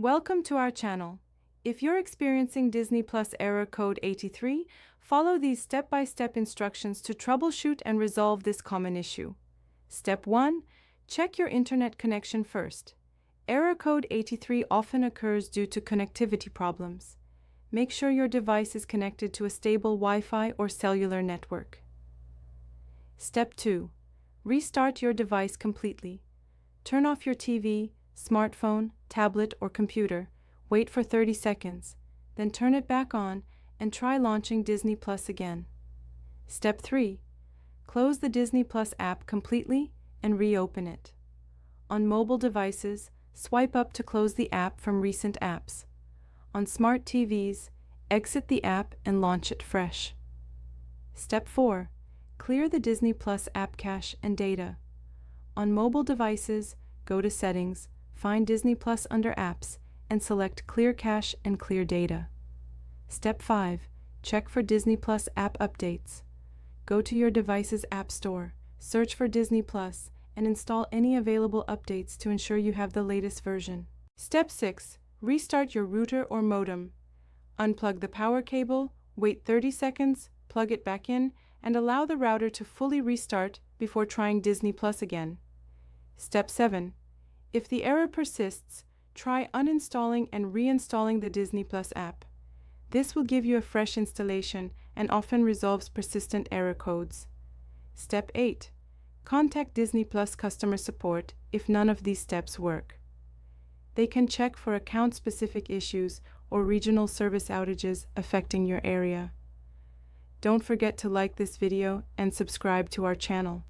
Welcome to our channel. If you're experiencing Disney Plus error code 83, follow these step-by-step instructions to troubleshoot and resolve this common issue. Step 1. Check your internet connection first. Error code 83 often occurs due to connectivity problems. Make sure your device is connected to a stable Wi-Fi or cellular network. Step 2. Restart your device completely. Turn off your TV, smartphone, tablet, or computer. Wait for 30 seconds, then turn it back on and try launching Disney Plus again. Step 3. Close the Disney Plus app completely and reopen it. On mobile devices, swipe up to close the app from recent apps. On smart TVs, exit the app and launch it fresh. Step 4. Clear the Disney Plus app cache and data. On mobile devices, go to Settings, find Disney Plus under Apps, and select Clear Cache and Clear Data. Step 5. Check for Disney Plus app updates. Go to your device's App Store, search for Disney Plus, and install any available updates to ensure you have the latest version. Step 6. Restart your router or modem. Unplug the power cable, wait 30 seconds, plug it back in, and allow the router to fully restart before trying Disney Plus again. Step 7. If the error persists, try uninstalling and reinstalling the Disney Plus app. This will give you a fresh installation and often resolves persistent error codes. Step 8. Contact Disney Plus customer support if none of these steps work. They can check for account-specific issues or regional service outages affecting your area. Don't forget to like this video and subscribe to our channel.